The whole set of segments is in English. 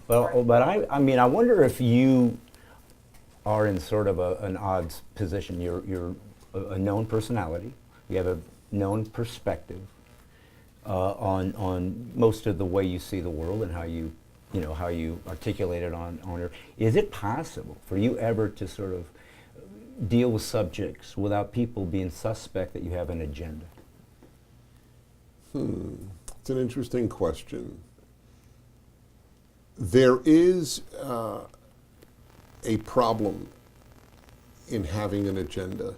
Well, but I mean, I wonder if you are in sort of an odd position. You're a known personality. You have a known perspective on most of the way you see the world and how how you articulate it on Earth. Is it possible for you ever to sort of deal with subjects without people being suspect that you have an agenda? It's an interesting question. There is a problem in having an agenda.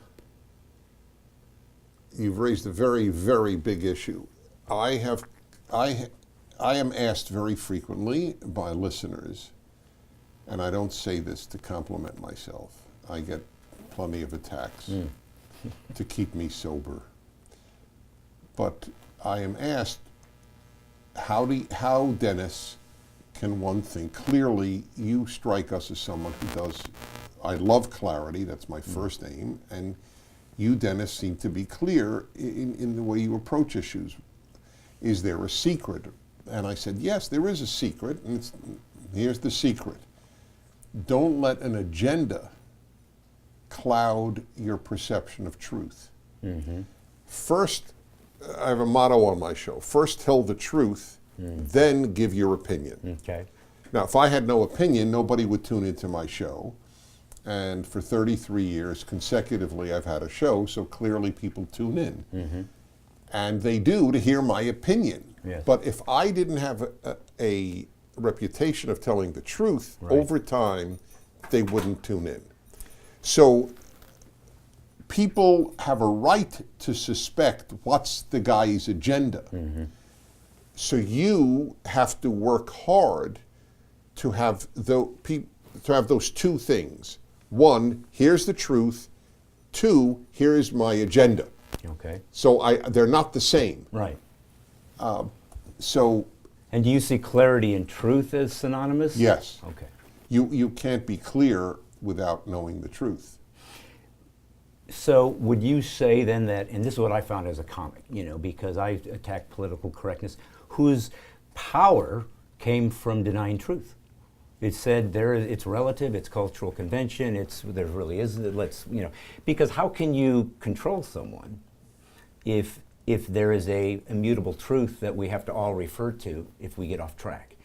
You've raised a very, very big issue. I am asked very frequently by listeners, and I don't say this to compliment myself. I get plenty of attacks to keep me sober. But I am asked, how Dennis, can one think clearly? You strike us as someone who does. I love clarity. That's my first aim. And you, Dennis, seem to be clear in the way you approach issues. Is there a secret? And I said, yes, there is a secret. And here's the secret. Don't let an agenda cloud your perception of truth. First, I have a motto on my show. First, tell the truth, then give your opinion. Okay. Now, if I had no opinion, nobody would tune into my show. And for 33 years consecutively, I've had a show, so clearly people tune in. And they do to hear my opinion. Yes. But if I didn't have a reputation of telling the truth, over time, they wouldn't tune in. So people have a right to suspect what's the guy's agenda. So you have to work hard to have those two things. One, here's the truth. Two, here's my agenda. Okay. So they're not the same. Right. So. And do you see clarity and truth as synonymous? Yes. Okay. You can't be clear without knowing the truth. So would you say then that, and this is what I found as a comic, because I attacked political correctness, whose power came from denying truth. It said it's relative, it's cultural convention, there really isn't, because how can you control someone if there is a immutable truth that we have to all refer to if we get off track?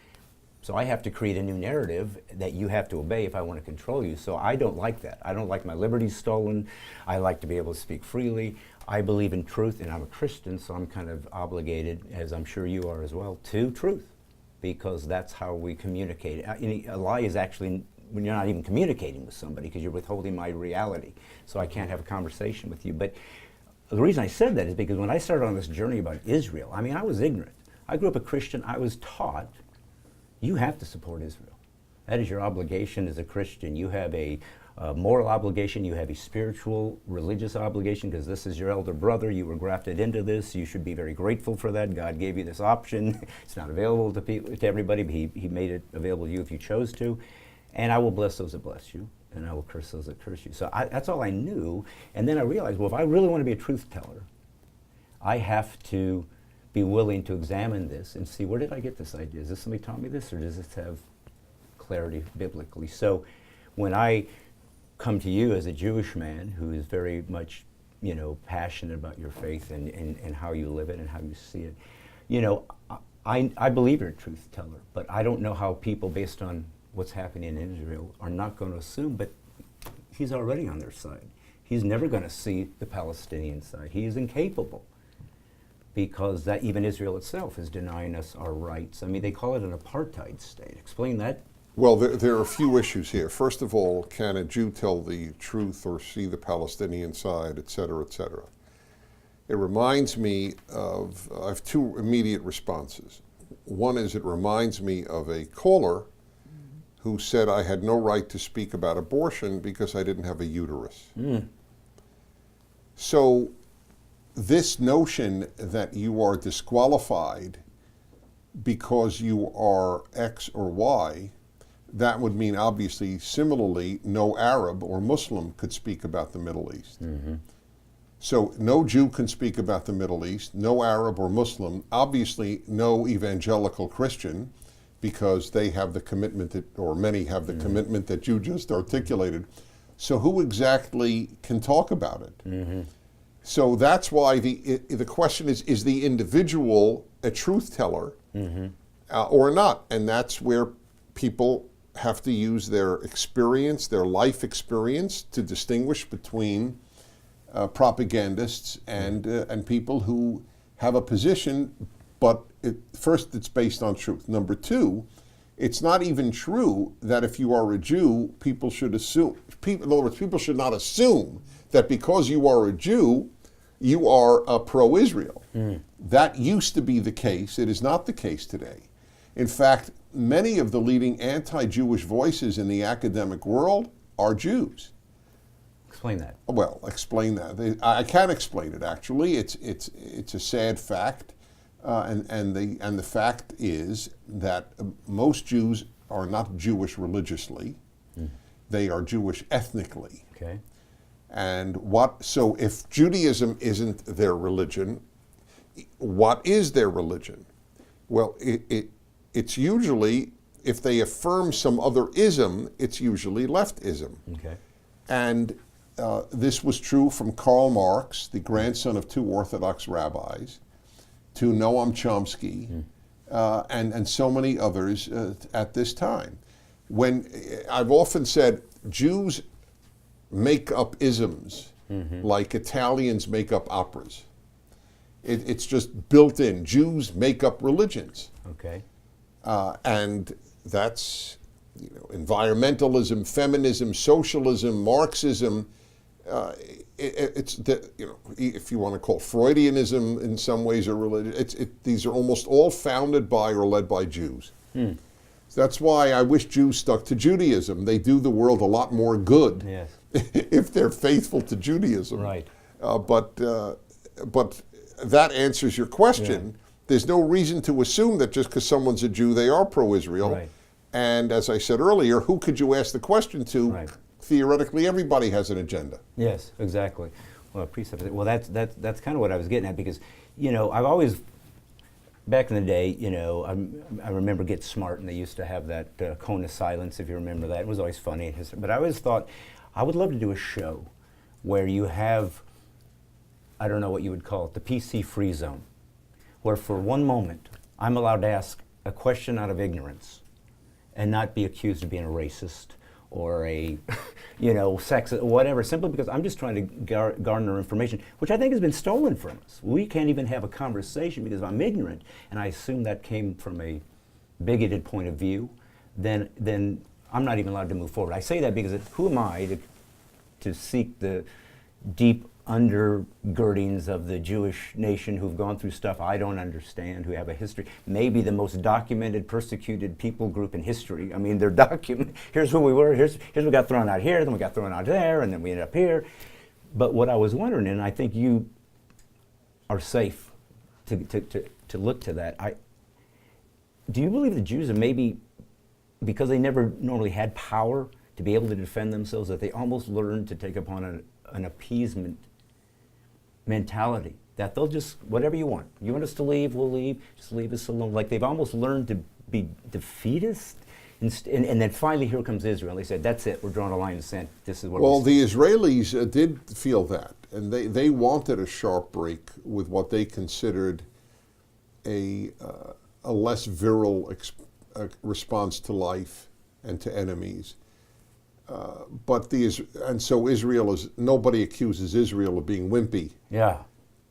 So I have to create a new narrative that you have to obey if I want to control you. So I don't like that. I don't like my liberties stolen. I like to be able to speak freely. I believe in truth, and I'm a Christian, so I'm kind of obligated, as I'm sure you are as well, to truth, because that's how we communicate. A lie is actually when you're not even communicating with somebody because you're withholding my reality. So I can't have a conversation with you. But the reason I said that is because when I started on this journey about Israel, I mean, I was ignorant. I grew up a Christian. I was taught you have to support Israel. That is your obligation as a Christian. You have a moral obligation. You have a spiritual, religious obligation because this is your elder brother. You were grafted into this. You should be very grateful for that. God gave you this option. It's not available to everybody, but he made it available to you if you chose to. And I will bless those that bless you, and I will curse those that curse you. So that's all I knew. And then I realized, well, if I really want to be a truth teller, I have to be willing to examine this and see, where did I get this idea? Is this somebody taught me this, or does this have clarity biblically? So when I come to you as a Jewish man who is very much, passionate about your faith and how you live it and how you see it, I believe you're a truth teller, but I don't know how people, based on what's happening in Israel, are not going to assume, but he's already on their side. He's never going to see the Palestinian side. He is incapable, because that even Israel itself is denying us our rights. I mean, they call it an apartheid state. Explain that. Well, there are a few issues here. First of all, can a Jew tell the truth or see the Palestinian side, et cetera, et cetera? It reminds me of, I have two immediate responses. One is it reminds me of a caller who said I had no right to speak about abortion because I didn't have a uterus. So this notion that you are disqualified because you are X or Y, that would mean obviously similarly no Arab or Muslim could speak about the Middle East. So no Jew can speak about the Middle East, no Arab or Muslim, obviously no evangelical Christian, because they have the commitment that, or many have the commitment that you just articulated. So who exactly can talk about it? So that's why the question is the individual a truth teller or not? And that's where people have to use their experience, their life experience, to distinguish between propagandists and people who have a position, but first it's based on truth. Number two, it's not even true that if you are a Jew, people should assume, in other words, people should not assume that because you are a Jew, you are pro-Israel. That used to be the case. It is not the case today. In fact, many of the leading anti-Jewish voices in the academic world are Jews. Explain that. Well, explain that. I can explain it. Actually, it's a sad fact, and the fact is that most Jews are not Jewish religiously; they are Jewish ethnically. Okay. And so if Judaism isn't their religion, what is their religion? Well, it's usually, if they affirm some other ism, it's usually leftism. Okay. And this was true from Karl Marx, the grandson of two Orthodox rabbis, to Noam Chomsky, and so many others at this time. When I've often said Jews make up isms like Italians make up operas. It's just built in. Jews make up religions. Okay. And that's environmentalism, feminism, socialism, Marxism. It's if you want to call Freudianism in some ways a religion. These are almost all founded by or led by Jews. That's why I wish Jews stuck to Judaism. They do the world a lot more good if they're faithful to Judaism. Right. But that answers your question. Yeah. There's no reason to assume that just because someone's a Jew, they are pro-Israel. Right. And as I said earlier, who could you ask the question to? Right. Theoretically, everybody has an agenda. Yes, exactly. Well, well, that's kind of what I was getting at, because I've always, back in the day, I remember Get Smart, and they used to have that cone of silence, if you remember that. It was always funny. But I always thought I would love to do a show where you have, I don't know what you would call it, the PC free zone, where for one moment I'm allowed to ask a question out of ignorance and not be accused of being a racist or a, sexist, whatever, simply because I'm just trying to garner information, which I think has been stolen from us. We can't even have a conversation because I'm ignorant, and I assume that came from a bigoted point of view, then I'm not even allowed to move forward. I say that because who am I to seek the deep undergirdings of the Jewish nation who've gone through stuff I don't understand, who have a history, maybe the most documented, persecuted people group in history. I mean, they're documented. Here's who we were, here's we got thrown out here, then we got thrown out there, and then we ended up here. But what I was wondering, and I think you are safe to look to that, do you believe the Jews are maybe, because they never normally had power to be able to defend themselves, that they almost learned to take upon an appeasement mentality, that they'll just, whatever you want us to leave, we'll leave, just leave us alone. Like they've almost learned to be defeatist, and then finally here comes Israel. They said, that's it, we're drawing a line in the sand, this is what Well, the Israelis did feel that, and they wanted a sharp break with what they considered a less virile response to life and to enemies. So Israel nobody accuses Israel of being wimpy. Yeah.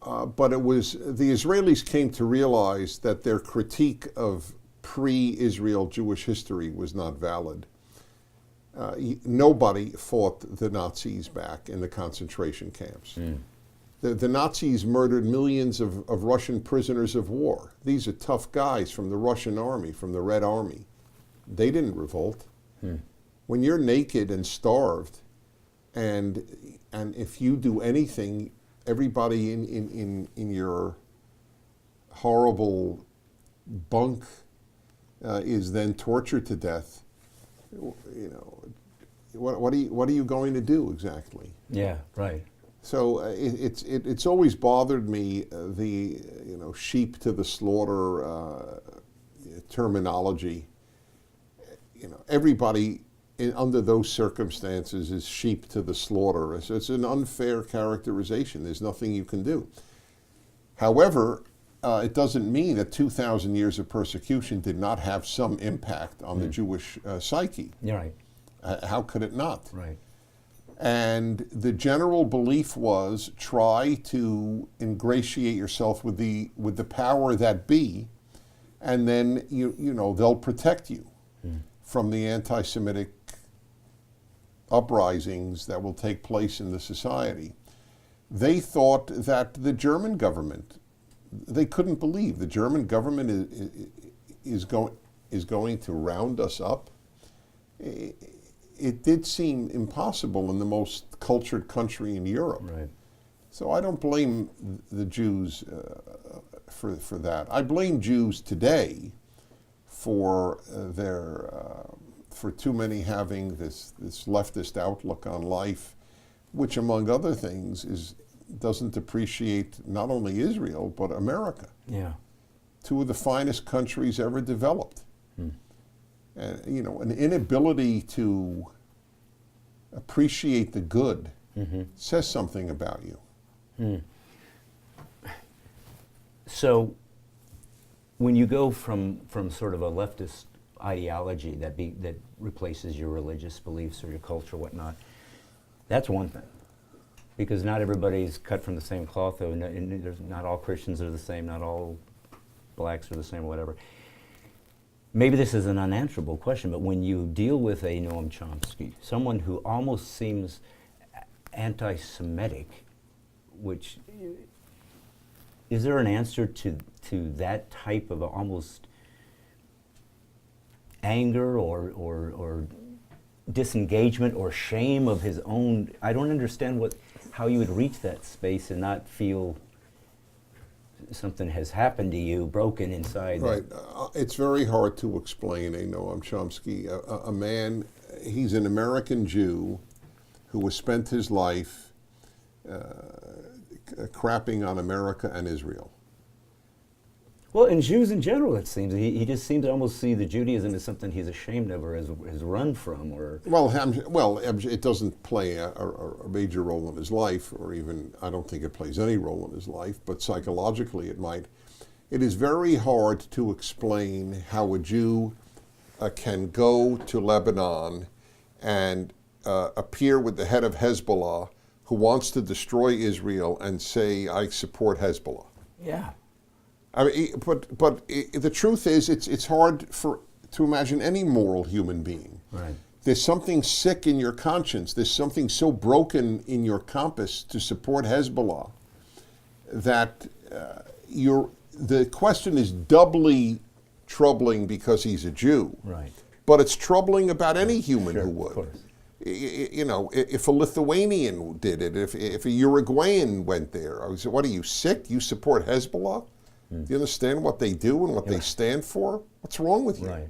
But it was, the Israelis came to realize that their critique of pre-Israel Jewish history was not valid. Nobody fought the Nazis back in the concentration camps. The Nazis murdered millions of Russian prisoners of war. These are tough guys from the Russian army, from the Red Army. They didn't revolt. When you're naked and starved, and if you do anything, everybody in your horrible bunk is then tortured to death. What are you going to do exactly? Yeah, right. So it's always bothered me the sheep to the slaughter terminology. everybody under those circumstances is sheep to the slaughter. So it's an unfair characterization. There's nothing you can do. However, it doesn't mean that 2,000 years of persecution did not have some impact on the Jewish psyche. You're right. How could it not? Right. And the general belief was try to ingratiate yourself with the power that be, and then they'll protect you from the anti-Semitic uprisings that will take place in the society. They thought that the German government, they couldn't believe the German government is going to round us up. It did seem impossible in the most cultured country in Europe. Right. So I don't blame the Jews for that. I blame Jews today for for too many having this leftist outlook on life, which, among other things, doesn't appreciate not only Israel but America. Yeah. Two of the finest countries ever developed. An inability to appreciate the good says something about you. So when you go from sort of a leftist ideology that replaces your religious beliefs or your culture or whatnot, that's one thing. Because not everybody's cut from the same cloth, though, and there's not all Christians are the same, not all blacks are the same, or whatever. Maybe this is an unanswerable question, but when you deal with a Noam Chomsky, someone who almost seems anti-Semitic, which is there an answer to that type of almost anger or disengagement or shame of his own? I don't understand how you would reach that space and not feel something has happened to you, broken inside. Right. It's very hard to explain Noam Chomsky. A man, he's an American Jew who has spent his life crapping on America and Israel. Well, and Jews in general, it seems. He just seems to almost see the Judaism as something he's ashamed of or has run from. Well, it doesn't play a major role in his life, or even, I don't think it plays any role in his life, but psychologically it might. It is very hard to explain how a Jew can go to Lebanon and appear with the head of Hezbollah who wants to destroy Israel and say, I support Hezbollah. Yeah. I mean, but the truth is, it's hard to imagine any moral human being. Right. There's something sick in your conscience. There's something so broken in your compass to support Hezbollah that the question is doubly troubling because he's a Jew. Right. But it's troubling about any human who would. Of course. If a Lithuanian did it, if a Uruguayan went there, I was, what are you, sick? You support Hezbollah? Do you understand what they do and what they stand for? What's wrong with you? Right.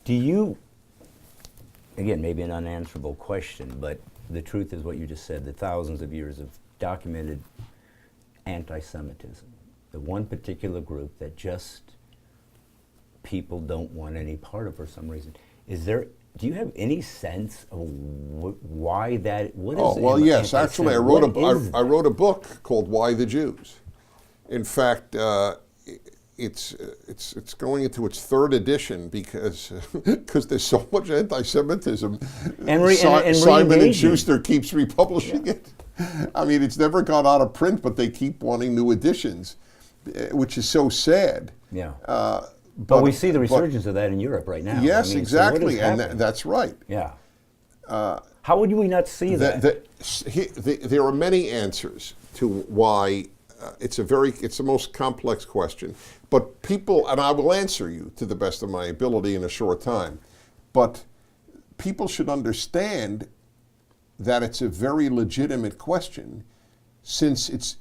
Do you, again, maybe an unanswerable question, but the truth is what you just said, the thousands of years of documented anti-Semitism, the one particular group that just people don't want any part of for some reason. Do you have any sense of why that, what is Oh, well, yes. Actually, I wrote a book called Why the Jews. In fact, it's going into its third edition because there's so much anti-Semitism. Simon & Schuster keeps republishing it. I mean, it's never gone out of print, but they keep wanting new editions, which is so sad. Yeah. But we see the resurgence of that in Europe right now. Yes, I mean, exactly, so and that's right. Yeah. How would we not see that? There are many answers to why. It's the most complex question, but people, and I will answer you to the best of my ability in a short time, but people should understand that it's a very legitimate question, since it's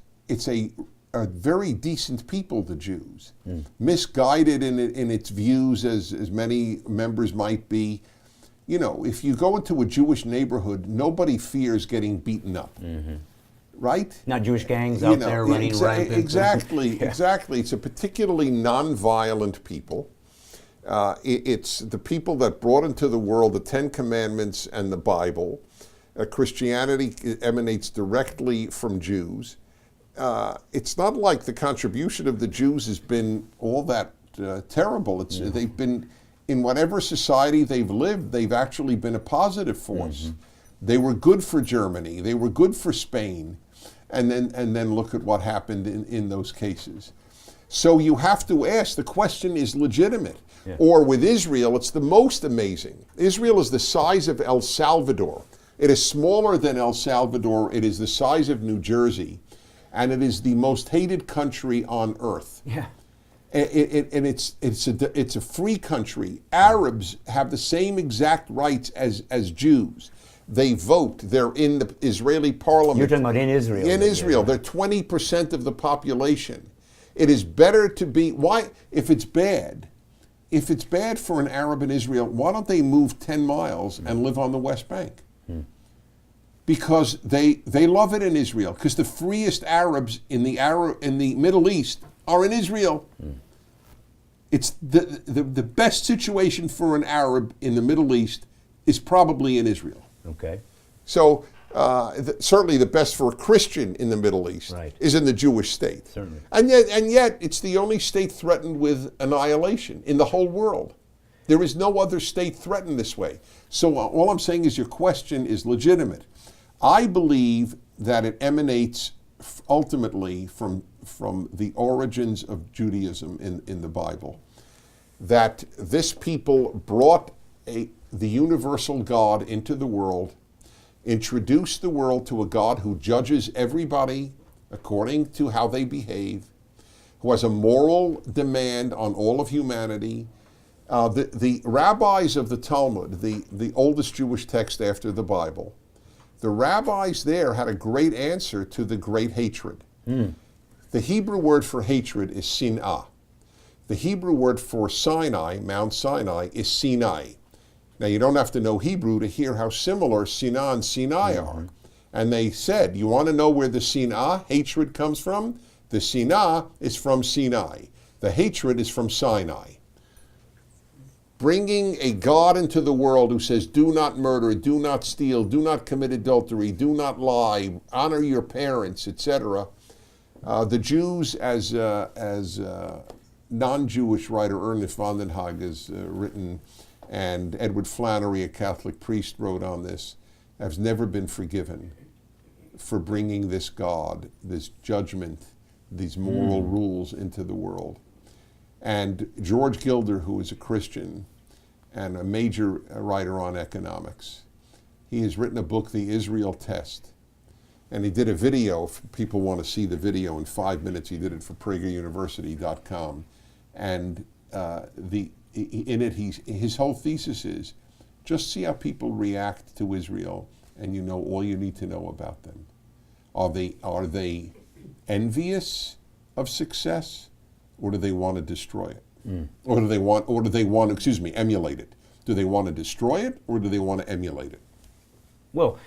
a very decent people, the Jews, misguided in its views as many members might be. You know, if you go into a Jewish neighborhood, nobody fears getting beaten up. Mm-hmm. Right? Not Jewish gangs out there running rampant. Exactly, exactly. It's a particularly non-violent people. It's the people that brought into the world the Ten Commandments and the Bible. Christianity emanates directly from Jews. It's not like the contribution of the Jews has been all that terrible. They've been, in whatever society they've lived, they've actually been a positive force. Mm-hmm. They were good for Germany. They were good for Spain. And then look at what happened in those cases. So you have to ask, the question is legitimate. Yeah. Or with Israel, it's the most amazing. Israel is the size of El Salvador. It is smaller than El Salvador. It is the size of New Jersey. And it is the most hated country on earth. Yeah. And it's a free country. Arabs have the same exact rights as Jews. They vote. They're in the Israeli parliament. You're talking about in Israel. In Israel. Yeah. They're 20% of the population. It is better to be, why, if it's bad for an Arab in Israel, why don't they move 10 miles and live on the West Bank? Because they love it in Israel, because the freest Arabs in the Middle East are in Israel. It's the best situation for an Arab in the Middle East is probably in Israel. Okay. So certainly the best for a Christian in the Middle East is in the Jewish state. Certainly. And yet it's the only state threatened with annihilation in the whole world. There is no other state threatened this way. So all I'm saying is your question is legitimate. I believe that it emanates ultimately from the origins of Judaism in the Bible, that this people brought the universal God into the world, introduced the world to a God who judges everybody according to how they behave, who has a moral demand on all of humanity. The rabbis of the Talmud, the oldest Jewish text after the Bible, the rabbis there had a great answer to the great hatred. The Hebrew word for hatred is sin'ah. The Hebrew word for Sinai, Mount Sinai, is Sinai. Now, you don't have to know Hebrew to hear how similar Sinah and Sinai are. And they said, you want to know where the Sinah, hatred, comes from? The Sinah is from Sinai. The hatred is from Sinai. Bringing a God into the world who says, do not murder, do not steal, do not commit adultery, do not lie, honor your parents, etc. The Jews, as non-Jewish writer Ernest von den Haag has written, and Edward Flannery, a Catholic priest, wrote on this, has never been forgiven for bringing this God, this judgment, these moral rules into the world. And George Gilder, who is a Christian and a major writer on economics, he has written a book, The Israel Test. And he did a video, if people want to see the video in 5 minutes, he did it for PragerUniversity.com. And in it, his whole thesis is, just see how people react to Israel, and you know all you need to know about them. Are they envious of success, or do they want to destroy it? Or do they want to, emulate it? Do they want to destroy it, or do they want to emulate it? Well,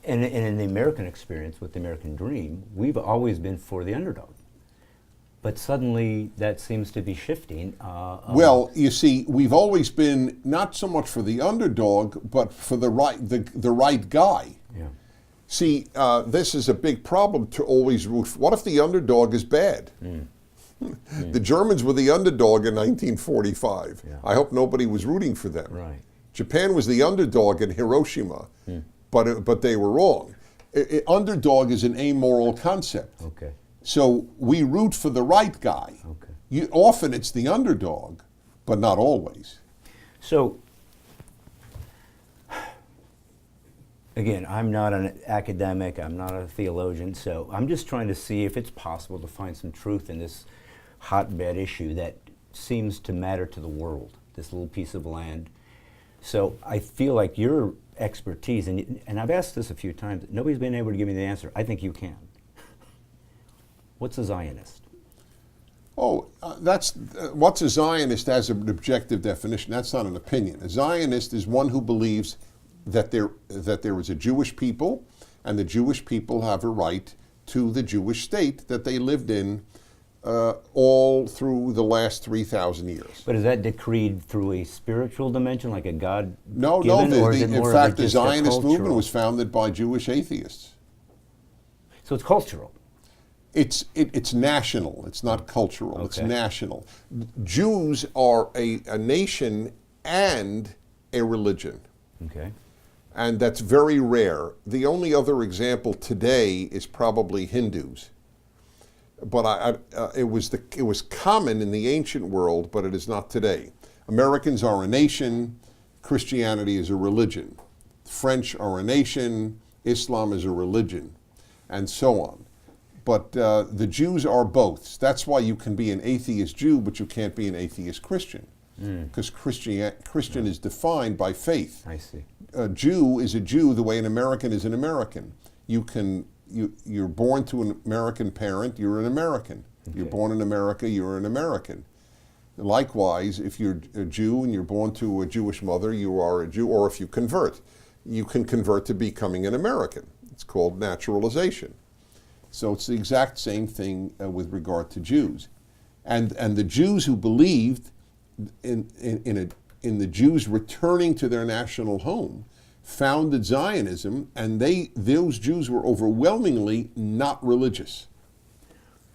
and in the American experience with the American dream, we've always been for the underdog. But suddenly that seems to be shifting. Well, you see, we've always been not so much for the underdog, but for the right guy. Yeah. See, this is a big problem to always root for. What if the underdog is bad? The Germans were the underdog in 1945. Yeah. I hope nobody was rooting for them. Right. Japan was the underdog in Hiroshima, but they were wrong. Underdog is an amoral concept. Okay. So we root for the right guy. Okay. Often it's the underdog, but not always. So, again, I'm not an academic, I'm not a theologian, so I'm just trying to see if it's possible to find some truth in this hotbed issue that seems to matter to the world, this little piece of land. So I feel like your expertise, and I've asked this a few times, nobody's been able to give me the answer. I think you can. What's a Zionist? What's a Zionist as an objective definition? That's not an opinion. A Zionist is one who believes that there is a Jewish people, and the Jewish people have a right to the Jewish state that they lived in all through the last 3,000 years. But is that decreed through a spiritual dimension, like a God No, given, or is it in more fact, of the just a Zionist movement cultural? was founded by Jewish atheists. So it's cultural. It's national. It's not cultural. It's Okay. national. Jews are a nation and a religion. Okay. And that's very rare. The only other example today is probably Hindus. But it was common in the ancient world, but it is not today. Americans are a nation. Christianity is a religion. French are a nation. Islam is a religion, and so on. But the Jews are both. That's why you can be an atheist Jew, but you can't be an atheist Christian, because Christian is defined by faith. I see. A Jew is a Jew the way an American is an American. You're born to an American parent, you're an American. Okay. You're born in America, you're an American. Likewise, if you're a Jew and you're born to a Jewish mother, you are a Jew, or if you can convert to becoming an American. It's called naturalization. So it's the exact same thing with regard to Jews. And the Jews who believed in the Jews returning to their national home founded Zionism, and those Jews were overwhelmingly not religious.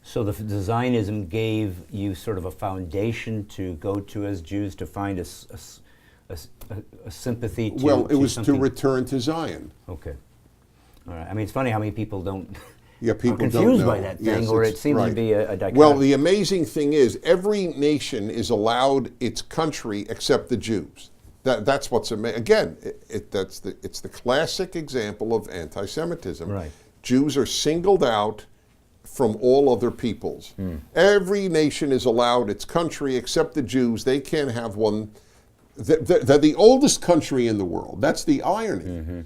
So the Zionism gave you sort of a foundation to go to as Jews to find a sympathy to. Well, it was something. to return to Zion. Okay. All right. I mean, it's funny how many people don't. Yeah, people are confused don't know. by that thing, Yes, or it's it seems right. to be a dichotomy. Well, the amazing thing is, every nation is allowed its country except the Jews. That's what's amazing. Again, it's the classic example of anti-Semitism. Right. Jews are singled out from all other peoples. Every nation is allowed its country except the Jews. They can't have one. They're the oldest country in the world. That's the irony.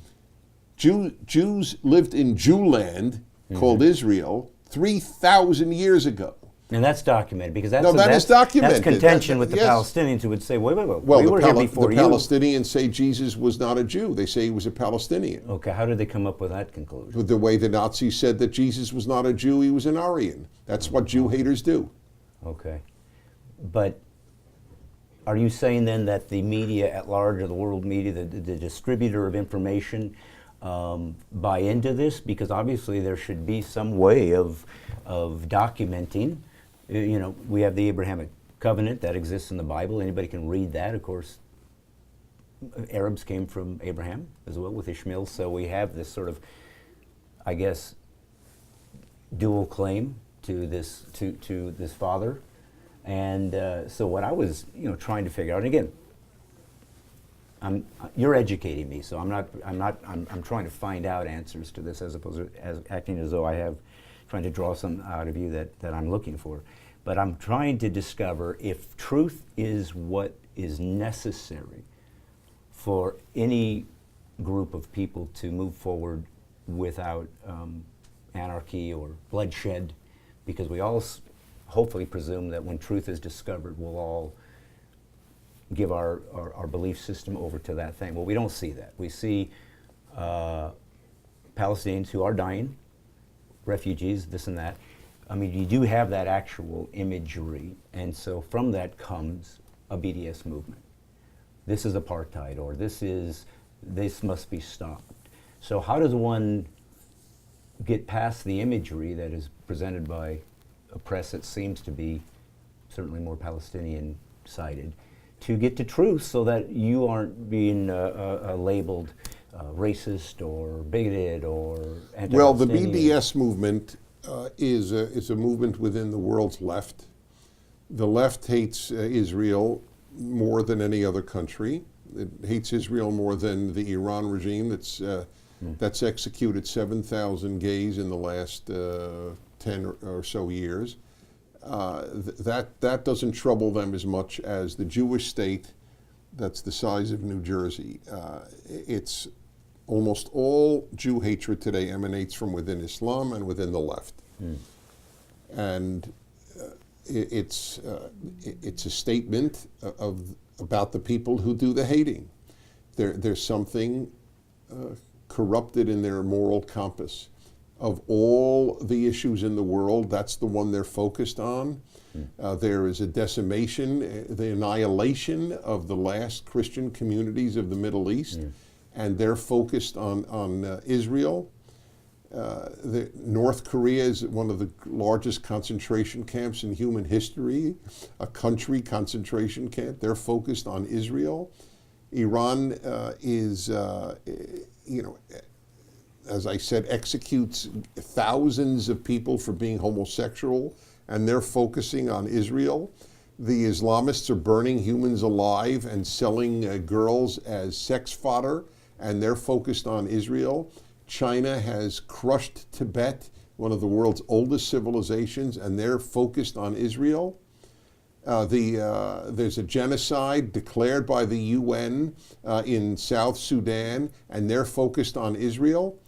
Jews lived in Jewland, called Israel, 3,000 years ago. And that's documented because that's That is documented. That's contention with the Yes. Palestinians who would say, wait, Well, we were here before the you. Palestinians say Jesus was not a Jew. They say he was a Palestinian. Okay, how did they come up with that conclusion? The way the Nazis said that Jesus was not a Jew, he was an Aryan. That's what Jew haters do. Okay. But are you saying then that the media at large, or the world media, the distributor of information, buy into this? Because obviously there should be some way of documenting. You know, we have the Abrahamic covenant that exists in the Bible. Anybody can read that. Of course, Arabs came from Abraham as well with Ishmael. So we have this sort of, I guess, dual claim to this father. And so what I was, trying to figure out, and again, you're educating me, so I'm trying to find out answers to this as opposed to as acting as though I have, trying to draw something out of you that I'm looking for. But I'm trying to discover if truth is what is necessary for any group of people to move forward without anarchy or bloodshed, because we all hopefully presume that when truth is discovered, we'll all give our belief system over to that thing. Well, we don't see that. We see Palestinians who are dying, refugees, this and that. I mean, you do have that actual imagery, and so from that comes a BDS movement. This is apartheid, or this must be stopped. So how does one get past the imagery that is presented by a press that seems to be certainly more Palestinian-sided, to get to truth so that you aren't being labeled racist or bigoted or anti-Palestinian? Well, the BDS movement is a movement within the world's left. The left hates Israel more than any other country. It hates Israel more than the Iran regime that's executed 7,000 gays in the last 10 or so years. That doesn't trouble them as much as the Jewish state that's the size of New Jersey. It's almost all Jew hatred today emanates from within Islam and within the left. And it's a statement about the people who do the hating. There's something corrupted in their moral compass. of all the issues in the world, that's the one they're focused on. There is a decimation, the annihilation of the last Christian communities of the Middle East, and they're focused on Israel. North Korea is one of the largest concentration camps in human history, a country concentration camp. They're focused on Israel. Iran is, as I said, executes thousands of people for being homosexual, and they're focusing on Israel. The Islamists are burning humans alive and selling girls as sex fodder, and they're focused on Israel. China has crushed Tibet, one of the world's oldest civilizations, and they're focused on Israel. There's a genocide declared by the UN in South Sudan, and they're focused on Israel.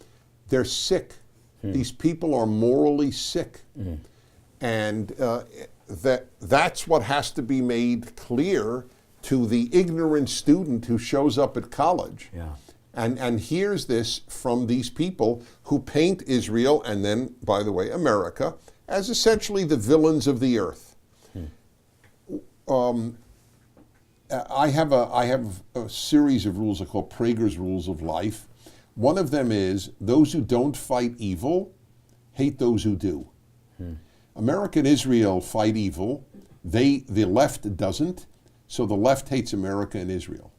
They're sick. These people are morally sick. And that's what has to be made clear to the ignorant student who shows up at college. Yeah. And hears this from these people who paint Israel, and then, by the way, America, as essentially the villains of the earth. I have a series of rules I call Prager's rules of life. One of them is those who don't fight evil hate those who do. America and Israel fight evil. The left doesn't, so the left hates America and Israel.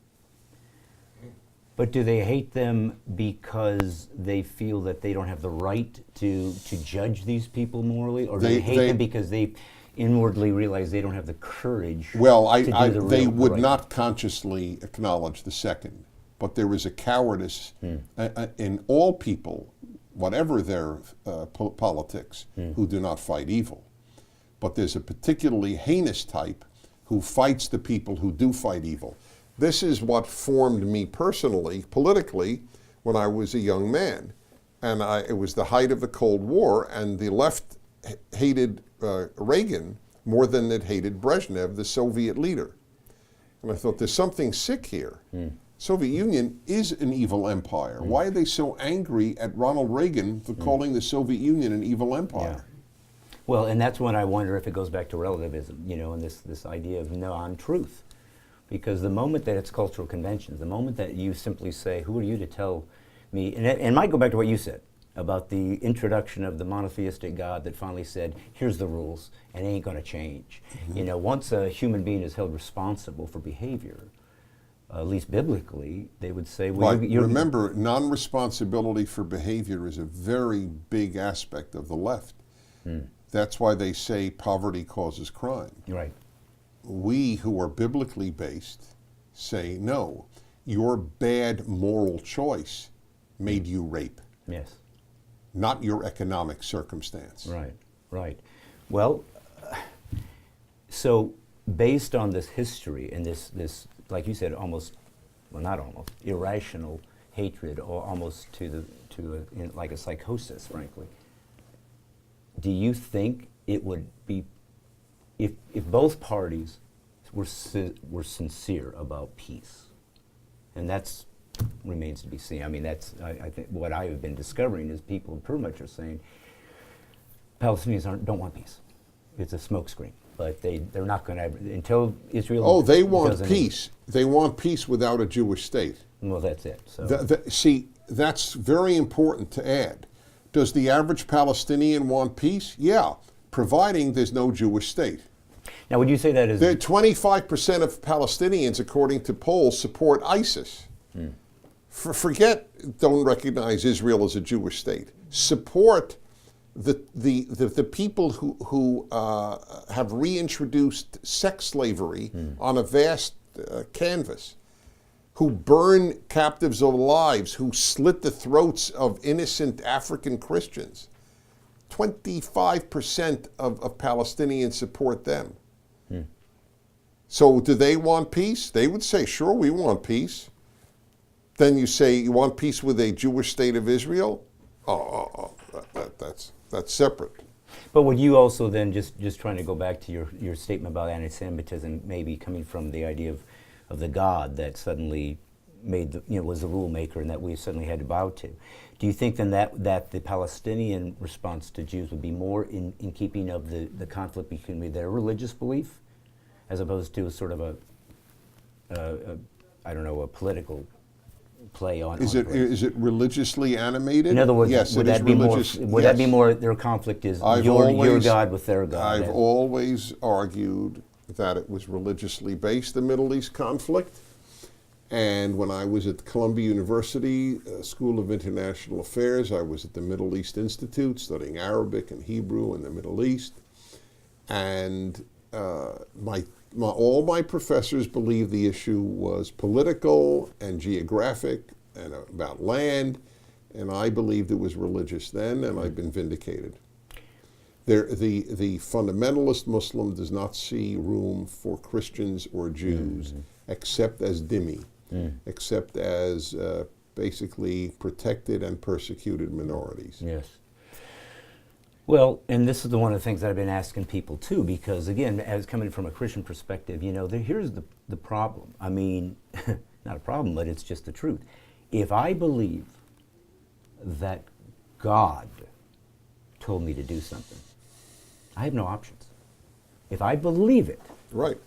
But do they hate them because they feel that they don't have the right to judge these people morally? Or do they hate them because they inwardly realize they don't have the courage to do the real they would right? not consciously acknowledge the second. But there is a cowardice in all people, whatever their politics, who do not fight evil. But there's a particularly heinous type who fights the people who do fight evil. This is what formed me personally, politically, when I was a young man. And it was the height of the Cold War, and the left hated Reagan more than it hated Brezhnev, the Soviet leader. And I thought, there's something sick here. Soviet Union is an evil empire. Why are they so angry at Ronald Reagan for calling the Soviet Union an evil empire? Yeah. Well, and that's when I wonder if it goes back to relativism, and this idea of non-truth. Because the moment that it's cultural conventions, the moment that you simply say, who are you to tell me, and it might go back to what you said about the introduction of the monotheistic God that finally said, here's the rules, and it ain't going to change. Once a human being is held responsible for behavior, at least biblically, they would say, well, remember, non-responsibility for behavior is a very big aspect of the left. That's why they say poverty causes crime. Right. We who are biblically based say, no, your bad moral choice made you rape. Yes. Not your economic circumstance. Right. Well, so based on this history and this, like you said, not almost, irrational hatred, or almost like a psychosis, frankly, do you think it would be, if both parties were sincere about peace, and that's remains to be seen. I mean, that's I think what I have been discovering is people pretty much are saying Palestinians don't want peace. It's a smokescreen, but they're not going to until Israel. Oh, they want peace. They want peace without a Jewish state. Well, that's it. So see, that's very important to add. Does the average Palestinian want peace? Yeah, providing there's no Jewish state. Now, would you say that is 25% of Palestinians, according to polls, support ISIS? Forget, don't recognize Israel as a Jewish state. Support the people who have reintroduced sex slavery on a vast canvas, who burn captives alive, who slit the throats of innocent African Christians. 25% of Palestinians support them. So do they want peace? They would say, sure, we want peace. Then you say, you want peace with a Jewish state of Israel? That's separate. But would you also then, just trying to go back to your statement about anti-Semitism, maybe coming from the idea of the God that suddenly made was the rule maker and that we suddenly had to bow to. Do you think then that the Palestinian response to Jews would be more in keeping of the conflict between their religious belief, as opposed to sort of a political play on? Is it religiously animated? In other words, yes, would it that is be religious. more? Would yes. that be more? Their conflict is I've your always- God with their God. I've always argued that it was religiously based, the Middle East conflict. And when I was at Columbia University School of International Affairs, I was at the Middle East Institute studying Arabic and Hebrew in the Middle East. And all my professors believed the issue was political and geographic and about land, and I believed it was religious then, and I've been vindicated. The fundamentalist Muslim does not see room for Christians or Jews except as dhimmi, except as basically protected and persecuted minorities. Yes. Well, and this is one of the things that I've been asking people too, because again, as coming from a Christian perspective, here's the problem. I mean, not a problem, but it's just the truth. If I believe that God told me to do something, I have no options. If I believe it, Right.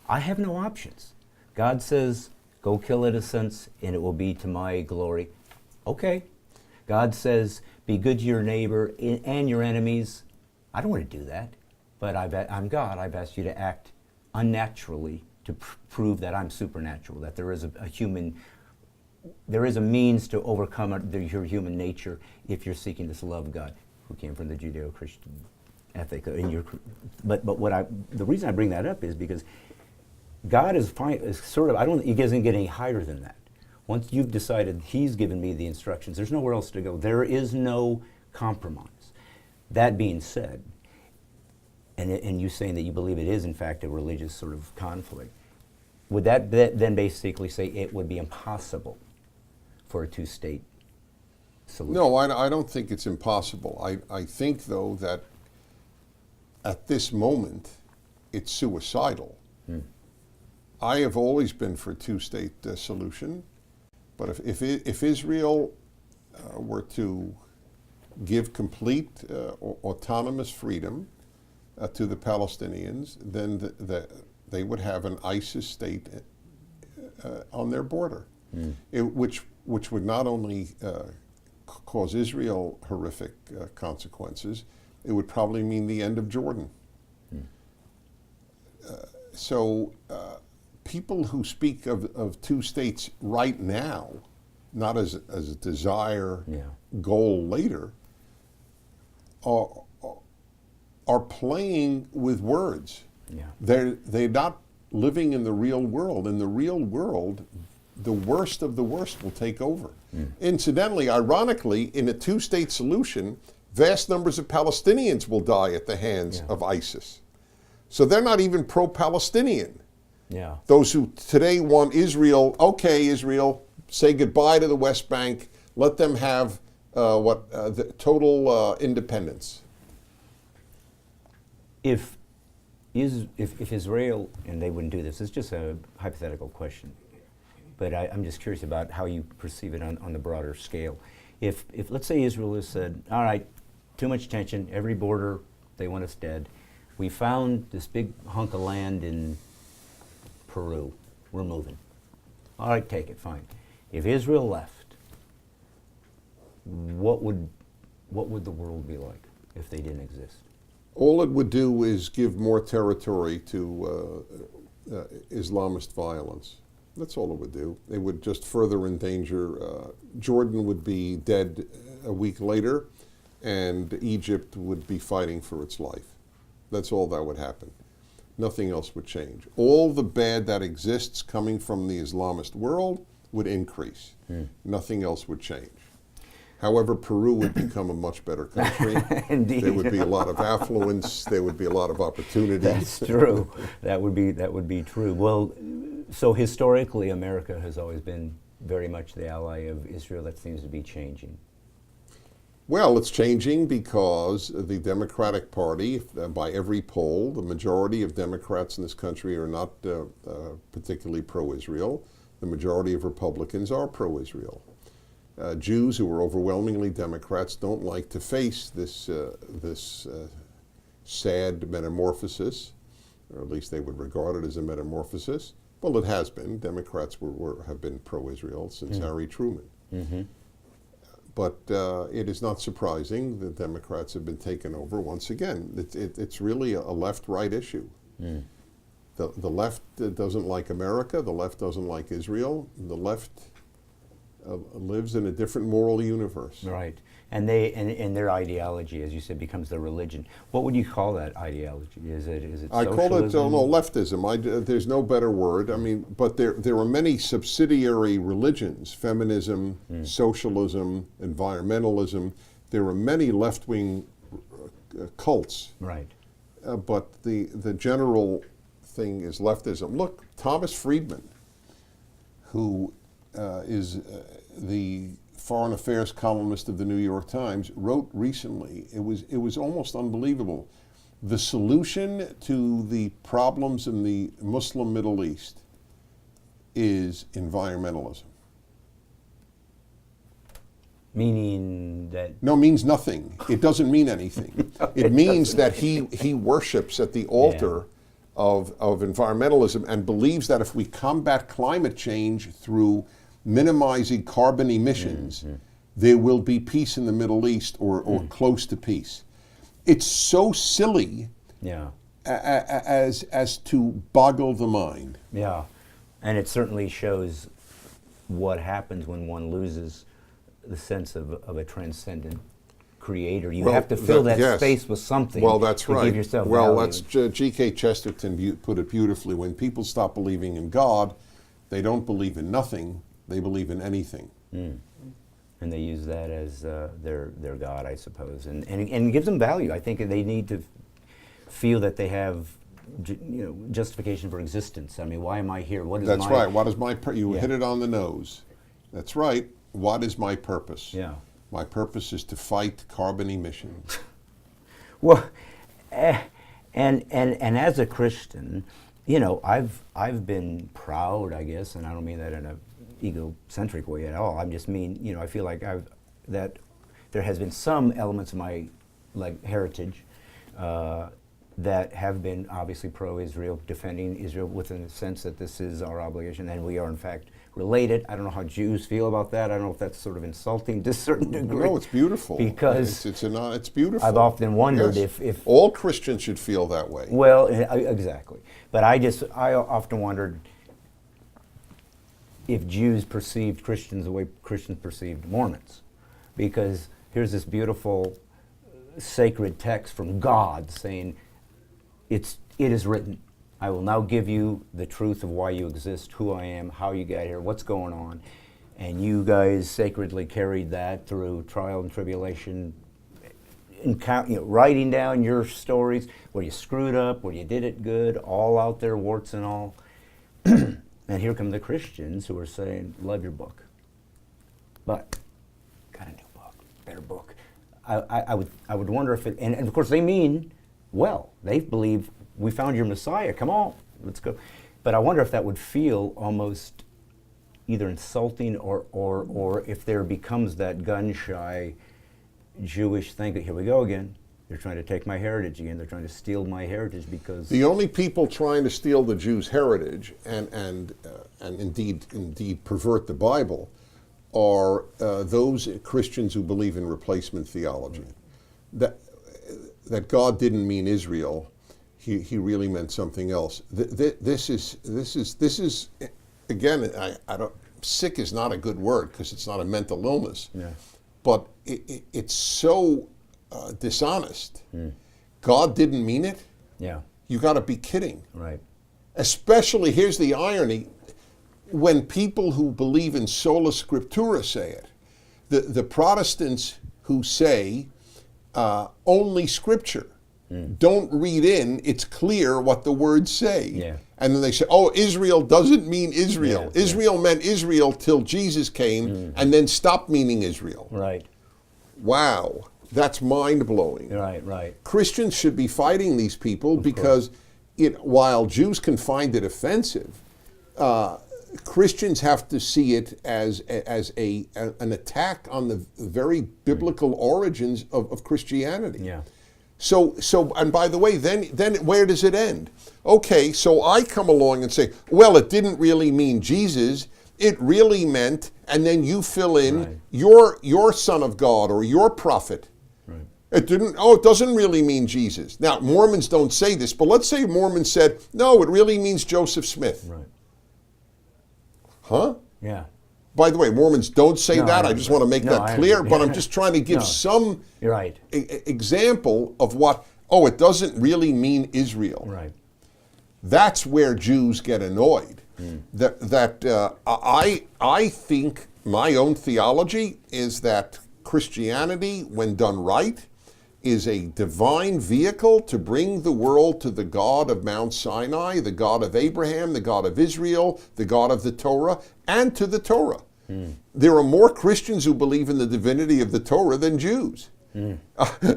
I have no options. God says, go kill innocents and it will be to my glory. Okay. God says, be good to your neighbor and your enemies. I don't want to do that, but I'm God. I've asked you to act unnaturally to prove that I'm supernatural, that there is a means to overcome your human nature if you're seeking to love God, who came from the Judeo-Christian ethic. But the reason I bring that up is because God is sort of, he doesn't get any higher than that. Once you've decided He's given me the instructions, there's nowhere else to go. There is no compromise. That being said, and you saying that you believe it is in fact a religious sort of conflict, would that then basically say it would be impossible for a two-state solution? No, I don't think it's impossible. I think, though, that at this moment, it's suicidal. I have always been for a two-state solution, but if Israel were to give complete autonomous freedom to the Palestinians, then they would have an ISIS state on their border, which would not only cause Israel horrific consequences, it would probably mean the end of Jordan. So people who speak of two states right now, not as a desire goal later, are playing with words. Yeah. They're not living in the real world. In the real world, the worst of the worst will take over. Incidentally, ironically, in a two-state solution, vast numbers of Palestinians will die at the hands of ISIS. So they're not even pro-Palestinian. Yeah. Those who today want Israel, okay, Israel, say goodbye to the West Bank, let them have the total independence. If Israel, and they wouldn't do this, it's just a hypothetical question, but I'm just curious about how you perceive it on the broader scale. If let's say Israel has said, all right, too much tension, every border, they want us dead. We found this big hunk of land in Peru, we're moving. All right, take it, fine. If Israel left, what would the world be like if they didn't exist? All it would do is give more territory to Islamist violence. That's all it would do. It would just further endanger. Jordan would be dead a week later, and Egypt would be fighting for its life. That's all that would happen. Nothing else would change. All the bad that exists coming from the Islamist world would increase. Nothing else would change. However, Peru would become a much better country. Indeed. There would be a lot of affluence. There would be a lot of opportunities. That's true. That would be true. Well, so historically, America has always been very much the ally of Israel. That seems to be changing. Well, it's changing because the Democratic Party, by every poll, the majority of Democrats in this country are not particularly pro-Israel. the majority of Republicans are pro-Israel. Jews, who are overwhelmingly Democrats, don't like to face this sad metamorphosis, or at least they would regard it as a metamorphosis. Well, it has been. Democrats have been pro-Israel since Harry Truman. Mm-hmm. But it is not surprising that Democrats have been taken over once again. It's really a left-right issue. Mm. The left doesn't like America. The left doesn't like Israel. The left lives in a different moral universe. Right. And their ideology, as you said, becomes their religion. What would you call that ideology? Is it I socialism? call it leftism. There's no better word. I mean, but there are many subsidiary religions: feminism, socialism, environmentalism. There are many left-wing cults. Right. But the general thing is leftism. Look, Thomas Friedman, who is the foreign affairs columnist of the New York Times, wrote recently, it was almost unbelievable, the solution to the problems in the Muslim Middle East is environmentalism. Meaning that... No, means nothing. It doesn't mean anything. It means that he worships at the altar of environmentalism and believes that if we combat climate change through minimizing carbon emissions, there will be peace in the Middle East or close to peace. It's so silly as to boggle the mind. Yeah, and it certainly shows what happens when one loses the sense of a transcendent creator. You have to fill that space with something. Well, that's right. Give yourself well, value. that's G.K. Chesterton put it beautifully. When people stop believing in God, they don't believe in nothing. They believe in anything. And they use that as their God, I suppose, and it gives them value. I think they need to feel that they have justification for existence. I mean, why am I here? What is That's my... right. What is my you hit it on the nose. That's right. What is my purpose? Yeah. My purpose is to fight carbon emissions. Well, and as a Christian, I've been proud, I guess, and I don't mean that in a egocentric way at all. I just mean, I feel like that there has been some elements of my heritage that have been obviously pro-Israel, defending Israel within the sense that this is our obligation, and we are in fact related. I don't know how Jews feel about that. I don't know if that's sort of insulting to a certain degree. No, it's beautiful. Because it's beautiful. I've often wondered if all Christians should feel that way. Well, exactly. But I often wondered if Jews perceived Christians the way Christians perceived Mormons. Because here's this beautiful sacred text from God saying, it is written, I will now give you the truth of why you exist, who I am, how you got here, what's going on. And you guys sacredly carried that through trial and tribulation, writing down your stories, where you screwed up, where you did it good, all out there, warts and all. And here come the Christians who are saying, love your book, but got a new book, better book. I would wonder if it, and of course they mean well. They believe we found your Messiah, come on, let's go. But I wonder if that would feel almost either insulting or if there becomes that gun-shy Jewish thing that here we go again. They're trying to take my heritage again. They're trying to steal my heritage because... The only people trying to steal the Jews' heritage and indeed pervert the Bible are those Christians who believe in replacement theology. That God didn't mean Israel. He really meant something else. This is again, I don't... Sick is not a good word because it's not a mental illness. Yeah. But it's so dishonest. God didn't mean it? Yeah. You got to be kidding. Right. Especially, here's the irony, when people who believe in sola scriptura say it. The Protestants who say only Scripture, don't read in, it's clear what the words say. Yeah. And then they say, oh, Israel doesn't mean Israel. Yeah, Israel meant Israel till Jesus came and then stopped meaning Israel. Right. Wow, that's mind-blowing. Right. Christians should be fighting these people because while Jews can find it offensive, Christians have to see it as an attack on the very biblical origins of Christianity. Yeah. So, and by the way, then where does it end? Okay, so I come along and say, well, it didn't really mean Jesus. It really meant, and then you fill in your son of God or your prophet. Right. It doesn't really mean Jesus. Now, Mormons don't say this, but let's say Mormons said, no, it really means Joseph Smith. Right. Huh? Yeah. By the way, Mormons don't say No, that. I just want to make that clear, but I'm just trying to give some You're right. example of what, it doesn't really mean Israel. Right. That's where Jews get annoyed. I think my own theology is that Christianity, when done right, is a divine vehicle to bring the world to the God of Mount Sinai, the God of Abraham, the God of Israel, the God of the Torah, and to the Torah. There are more Christians who believe in the divinity of the Torah than Jews.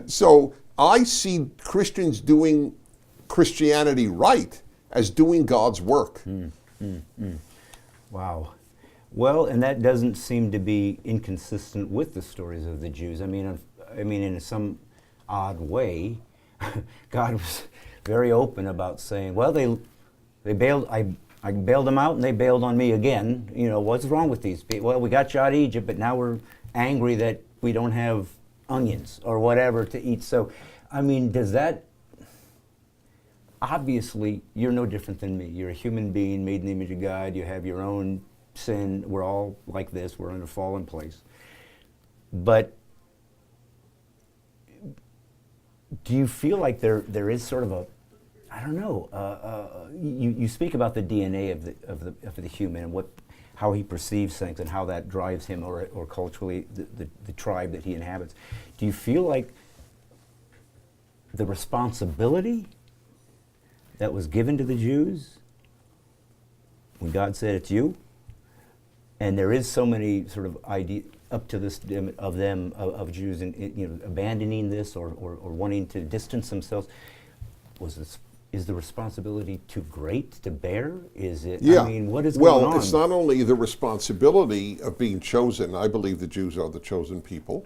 So I see Christians doing Christianity right as doing God's work. Wow. Well, and that doesn't seem to be inconsistent with the stories of the Jews. I mean, in some odd way, God was very open about saying, well, they bailed. I bailed them out, and they bailed on me again. You know, what's wrong with these people? Well, we got you out of Egypt, but now we're angry that we don't have onions or whatever to eat. So, I mean, does that? Obviously, you're no different than me. You're a human being made in the image of God. You have your own sin. We're all like this. We're in a fallen place. But do you feel like there is sort of a, I don't know, you speak about the DNA of the human and how he perceives things and how that drives him or culturally the tribe that he inhabits. Do you feel like the responsibility that was given to the Jews when God said it's you, and there is so many sort of ideas up to this of Jews in abandoning this or wanting to distance themselves, is the responsibility too great to bear? Is it? Yeah. I mean, what is going on? Well, it's not only the responsibility of being chosen. I believe the Jews are the chosen people.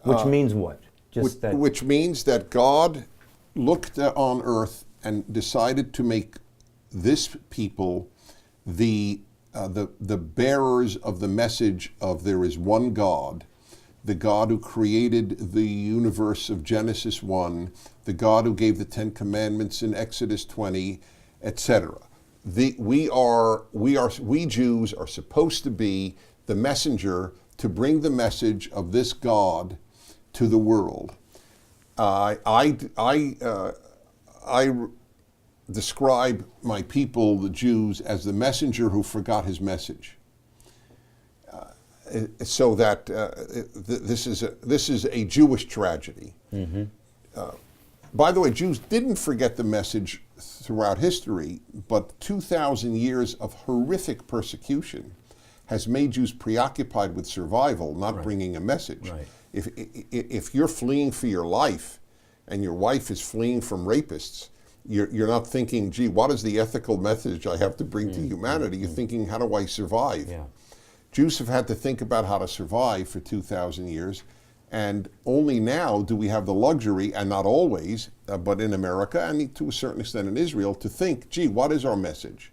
Which means what? Which means that God looked on earth and decided to make this people the bearers of the message of there is one God, the God who created the universe of Genesis 1, the God who gave the Ten Commandments in Exodus 20, etc. We Jews are supposed to be the messenger to bring the message of this God to the world. I describe my people, the Jews, as the messenger who forgot his message. So that this is a Jewish tragedy. Mm-hmm. By the way, Jews didn't forget the message throughout history, but 2,000 years of horrific persecution has made Jews preoccupied with survival, not bringing a message. Right. If you're fleeing for your life and your wife is fleeing from rapists, you're not thinking, gee, what is the ethical message I have to bring to humanity? You're thinking, how do I survive? Yeah. Jews have had to think about how to survive for 2,000 years, and only now do we have the luxury, and not always, but in America and to a certain extent in Israel, to think, gee, what is our message?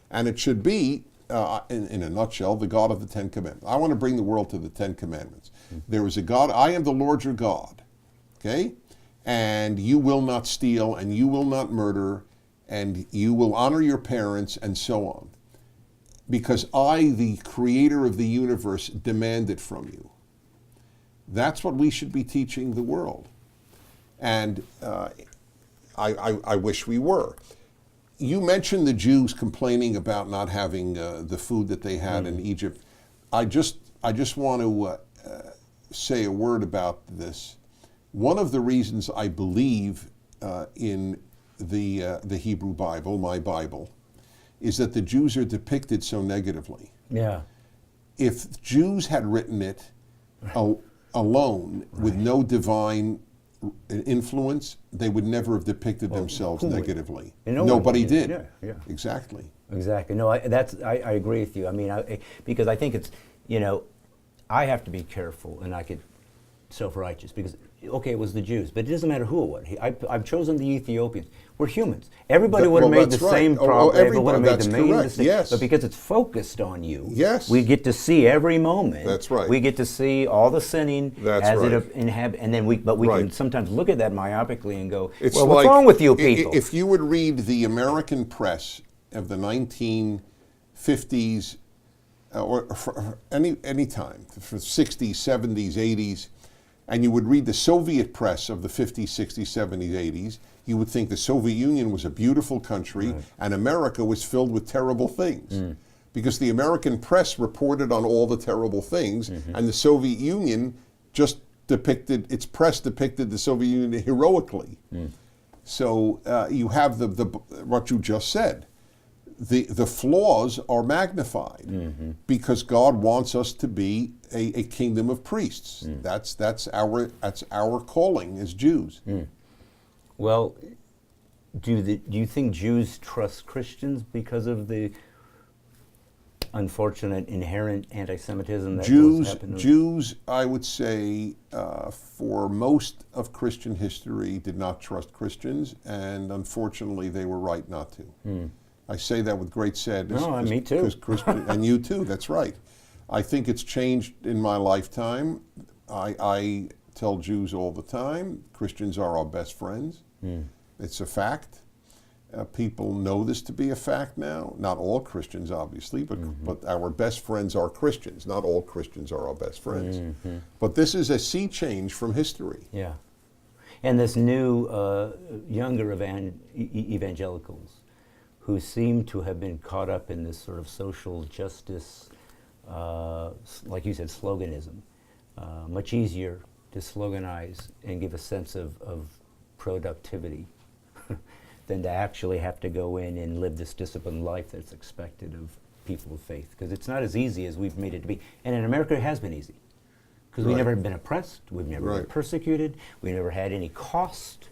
And it should be, in a nutshell, the God of the Ten Commandments. I want to bring the world to the Ten Commandments. There is a God, I am the Lord your God, okay? And you will not steal, and you will not murder, and you will honor your parents, and so on. Because I, the creator of the universe, demand it from you. That's what we should be teaching the world. And I wish we were. You mentioned the Jews complaining about not having the food that they had in Egypt. I just want to say a word about this. One of the reasons I believe in the Hebrew Bible, my Bible, is that the Jews are depicted so negatively. Yeah. If Jews had written it alone with no divine influence, they would never have depicted themselves negatively. And Nobody did. Yeah. Exactly. Exactly. No, I agree with you. I mean, because I think it's, I have to be careful, and I could self-righteous because, okay, it was the Jews, but it doesn't matter who it was. I've chosen the Ethiopians. We're humans. Everybody would have made the same problem. Everybody would have made the same. Yes. But because it's focused on you, yes, we get to see every moment. That's right. We get to see all the sinning That's right. and then we can sometimes look at that myopically and go, it's well, like, what's wrong with you people? If you would read the American press of the 1950s, or any time, for 60s, 70s, 80s, and you would read the Soviet press of the 50s, 60s, 70s, 80s, you would think the Soviet Union was a beautiful country and America was filled with terrible things. Because the American press reported on all the terrible things, and the Soviet Union just its press depicted the Soviet Union heroically. So you have what you just said. The flaws are magnified because God wants us to be a kingdom of priests. That's our calling as Jews. Well, do you think Jews trust Christians because of the unfortunate inherent anti-Semitism that was happening? Jews, I would say, for most of Christian history, did not trust Christians, and unfortunately, they were right not to. I say that with great sadness. No, me too. And you too, that's right. I think it's changed in my lifetime. I tell Jews all the time, Christians are our best friends. It's a fact. People know this to be a fact now. Not all Christians, obviously, but our best friends are Christians. Not all Christians are our best friends. But this is a sea change from history. Yeah. And this new, younger evangelicals who seem to have been caught up in this sort of social justice, like you said, sloganism. Much easier to sloganize and give a sense of productivity than to actually have to go in and live this disciplined life that's expected of people of faith. Because it's not as easy as we've made it to be. And in America, it has been easy. Because we've never been oppressed, we've never been persecuted, we never had any cost,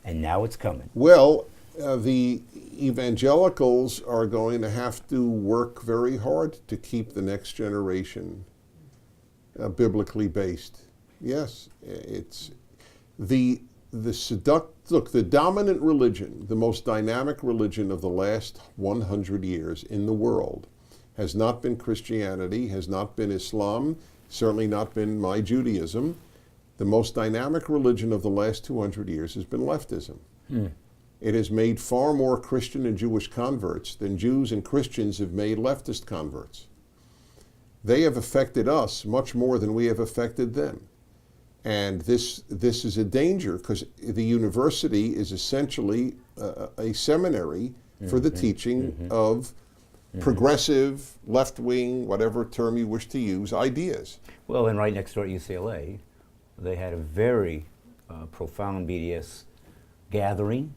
and now it's coming. Well, the evangelicals are going to have to work very hard to keep the next generation biblically based. Yes, it's look, the dominant religion, the most dynamic religion of the last 100 years in the world has not been Christianity, has not been Islam, certainly not been my Judaism. The most dynamic religion of the last 200 years has been leftism. It has made far more Christian and Jewish converts than Jews and Christians have made leftist converts. They have affected us much more than we have affected them. And this is a danger because the university is essentially a seminary for the teaching of progressive, left-wing, whatever term you wish to use, ideas. Well, and right next door at UCLA, they had a very profound BDS gathering,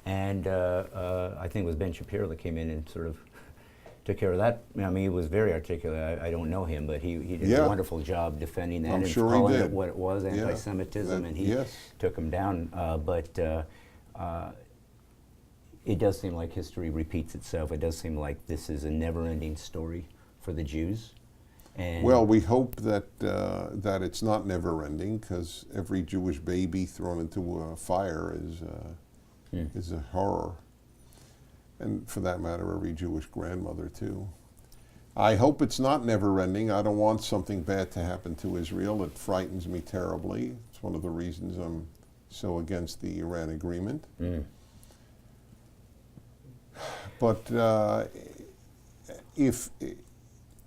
and I think it was Ben Shapiro that came in and sort of took care of that. I mean, he was very articulate. I don't know him, but he did a wonderful job defending that I'm and sure calling he did. it what it was, anti-Semitism, and he took him down. But it does seem like history repeats itself. It does seem like this is a never-ending story for the Jews. And well, we hope that that it's not never-ending, because every Jewish baby thrown into a fire is a horror. And for that matter, every Jewish grandmother, too. I hope it's not never-ending. I don't want something bad to happen to Israel. It frightens me terribly. It's one of the reasons I'm so against the Iran agreement. But if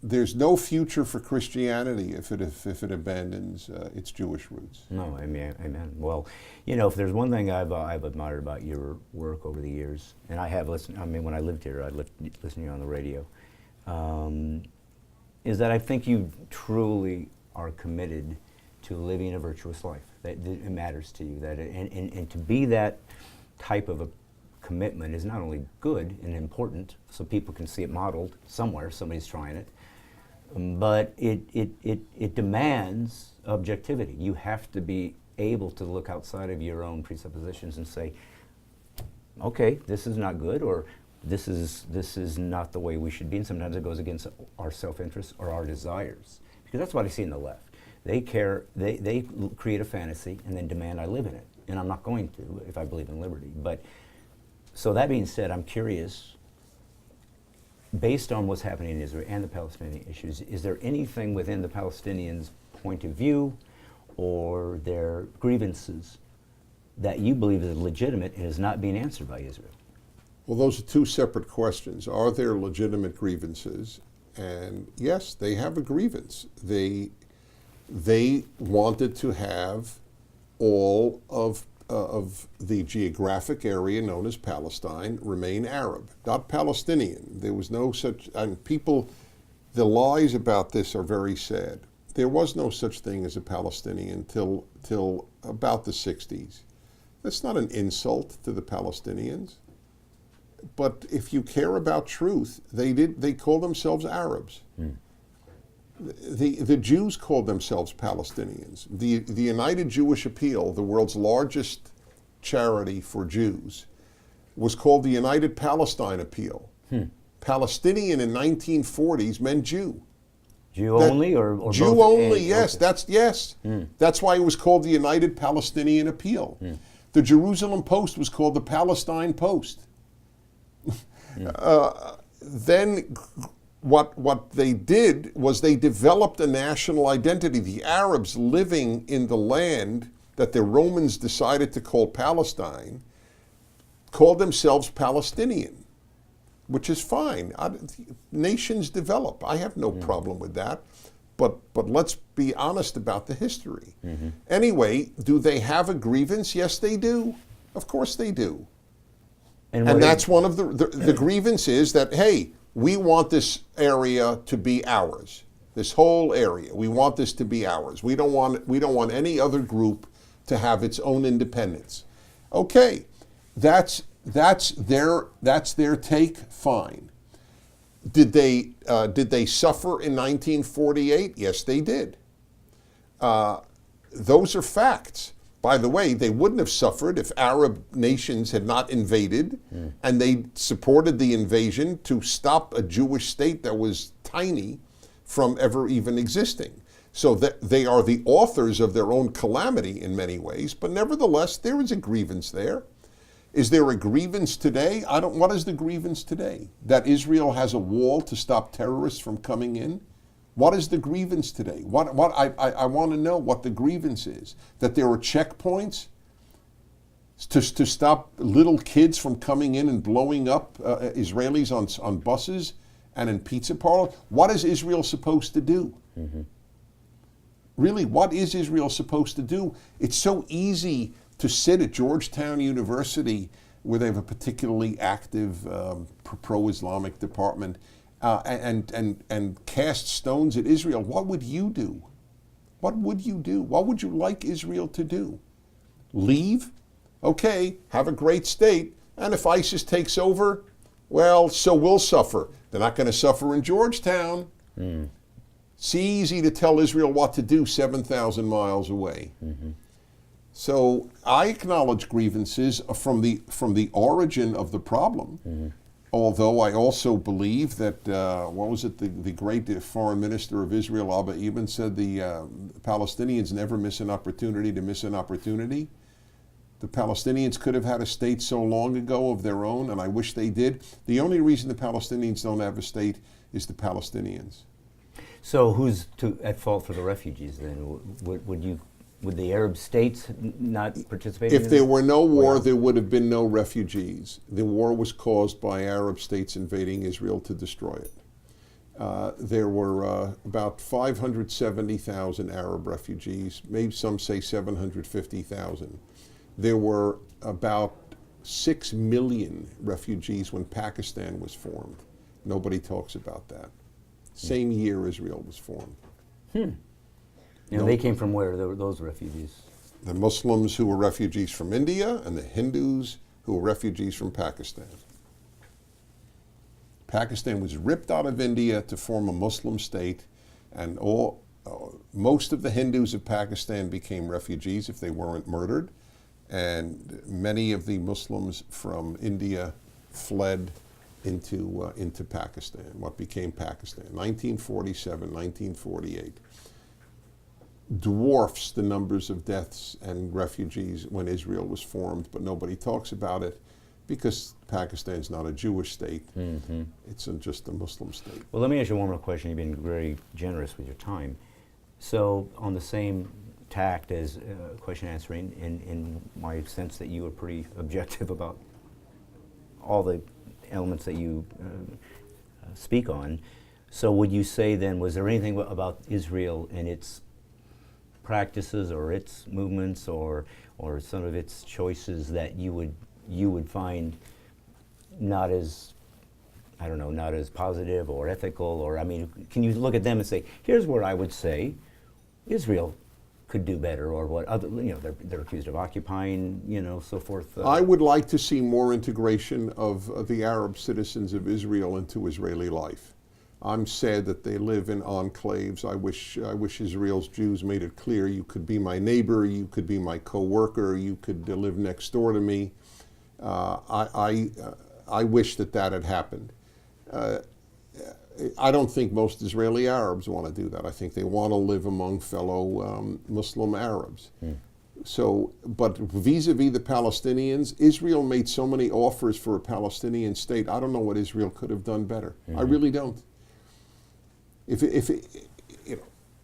there's no future for Christianity if it abandons its Jewish roots. No, amen. Well, you know, if there's one thing I've admired about your work over the years, and I have listened. I mean, when I lived here, I listened to you on the radio. Is that I think you truly are committed to living a virtuous life. That it matters to you. That and to be that type of a commitment is not only good and important, so people can see it modeled somewhere. Somebody's trying it. But it demands objectivity. You have to be able to look outside of your own presuppositions and say, okay, this is not good, or this is not the way we should be, and sometimes it goes against our self-interest or our desires. Because that's what I see in the left. They create a fantasy and then demand I live in it. And I'm not going to if I believe in liberty. But, so that being said, I'm curious, based on what's happening in Israel and the Palestinian issues, is there anything within the Palestinians' point of view or their grievances that you believe is legitimate and is not being answered by Israel? Well, those are two separate questions. Are there legitimate grievances? And yes, they have a grievance. They wanted to have all of the geographic area known as Palestine remain Arab, not Palestinian. There was no such, and people, the lies about this are very sad. There was no such thing as a Palestinian till about the 60s. That's not an insult to the Palestinians. But if you care about truth, they call themselves Arabs. The Jews called themselves Palestinians. The United Jewish Appeal, the world's largest charity for Jews, was called the United Palestine Appeal. Palestinian in 1940s meant Jew. Jew only or Jew both? only, yes. Okay. Yes. That's why it was called the United Palestinian Appeal. The Jerusalem Post was called the Palestine Post. Then what they did was they developed a national identity. The Arabs living in the land that the Romans decided to call Palestine called themselves Palestinian, which is fine. Nations develop. I have no problem with that. But let's be honest about the history. Anyway, do they have a grievance? Yes, they do. Of course they do. And that's one of the grievance is that, hey, we want this area to be ours. This whole area, we want this to be ours. We don't want any other group to have its own independence. Okay, that's their take. Fine. Did they suffer in 1948? Yes, they did. Those are facts. By the way, they wouldn't have suffered if Arab nations had not invaded, and they supported the invasion to stop a Jewish state that was tiny from ever even existing. So that they are the authors of their own calamity in many ways, but nevertheless, there is a grievance there. Is there a grievance today? What is the grievance today? That Israel has a wall to stop terrorists from coming in? What is the grievance today? I want to know what the grievance is. That there are checkpoints to stop little kids from coming in and blowing up Israelis on buses and in pizza parlors? What is Israel supposed to do? Really, what is Israel supposed to do? It's so easy to sit at Georgetown University, where they have a particularly active pro-Islamic department, and cast stones at Israel. What would you do? What would you do? What would you like Israel to do? Leave? Okay, have a great state. And if ISIS takes over, well, so we'll suffer. They're not going to suffer in Georgetown. It's easy to tell Israel what to do 7,000 miles away. So I acknowledge grievances from the origin of the problem. Although I also believe that, the great foreign minister of Israel, Abba Eban, said the Palestinians never miss an opportunity to miss an opportunity. The Palestinians could have had a state so long ago of their own, and I wish they did. The only reason the Palestinians don't have a state is the Palestinians. So who's at fault for the refugees then? Would the Arab states not participate? If there were no war, there would have been no refugees. The war was caused by Arab states invading Israel to destroy it. There were about 570,000 Arab refugees, maybe some say 750,000. There were about 6 million refugees when Pakistan was formed. Nobody talks about that. Same year Israel was formed. They came from where, those refugees? The Muslims who were refugees from India and the Hindus who were refugees from Pakistan. Pakistan was ripped out of India to form a Muslim state, and most of the Hindus of Pakistan became refugees if they weren't murdered, and many of the Muslims from India fled into Pakistan, what became Pakistan, 1947, 1948, dwarfs the numbers of deaths and refugees when Israel was formed, but nobody talks about it because Pakistan's not a Jewish state. Mm-hmm. It's just a Muslim state. Well, let me ask you one more question. You've been very generous with your time. So, on the same tact as question answering, in my sense that you were pretty objective about all the elements that you speak on. So, would you say then, was there anything about Israel and its practices or its movements or some of its choices that you would find not as, I don't know, not as positive or ethical, or, I mean, can you look at them and say, here's where I would say Israel could do better, or what other, they're accused of occupying, so forth. I would like to see more integration of the Arab citizens of Israel into Israeli life. I'm sad that they live in enclaves. I wish Israel's Jews made it clear, you could be my neighbor, you could be my co-worker, you could live next door to me. I wish that had happened. I don't think most Israeli Arabs want to do that. I think they want to live among fellow Muslim Arabs. So, but vis-a-vis the Palestinians, Israel made so many offers for a Palestinian state. I don't know what Israel could have done better. I really don't.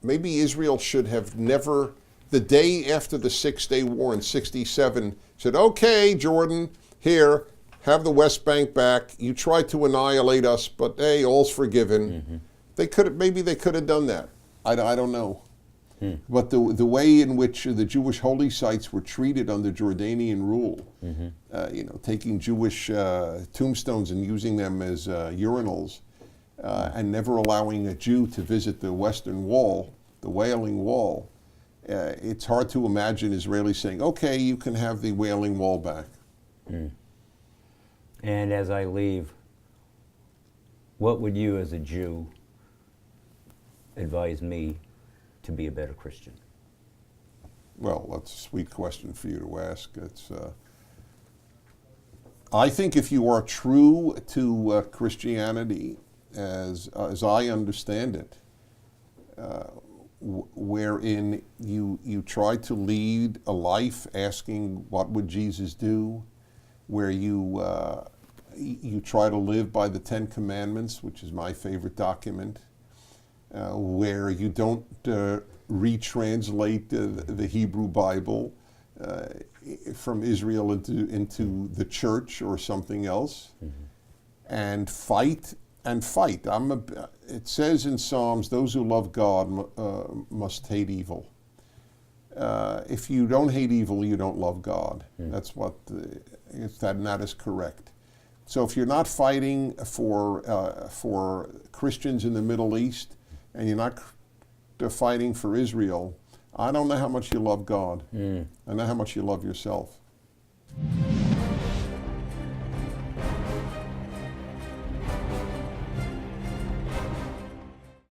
Maybe Israel should have never, the day after the 6-Day War in '67, said, okay, Jordan, here, have the West Bank back. You tried to annihilate us, but hey, all's forgiven. Maybe they could have done that. I don't know. But the way in which the Jewish holy sites were treated under Jordanian rule, taking Jewish tombstones and using them as urinals, and never allowing a Jew to visit the Western Wall, the Wailing Wall, it's hard to imagine Israelis saying, okay, you can have the Wailing Wall back. And as I leave, what would you as a Jew advise me to be a better Christian? Well, that's a sweet question for you to ask. I think if you are true to Christianity, as I understand it, wherein you try to lead a life asking what would Jesus do, where you try to live by the Ten Commandments, which is my favorite document, where you don't retranslate the Hebrew Bible from Israel into the church or something else, and fight. It says in Psalms, those who love God must hate evil. If you don't hate evil, you don't love God. That's what, that is correct. So if you're not fighting for Christians in the Middle East, and you're not fighting for Israel, I don't know how much you love God. I know how much you love yourself.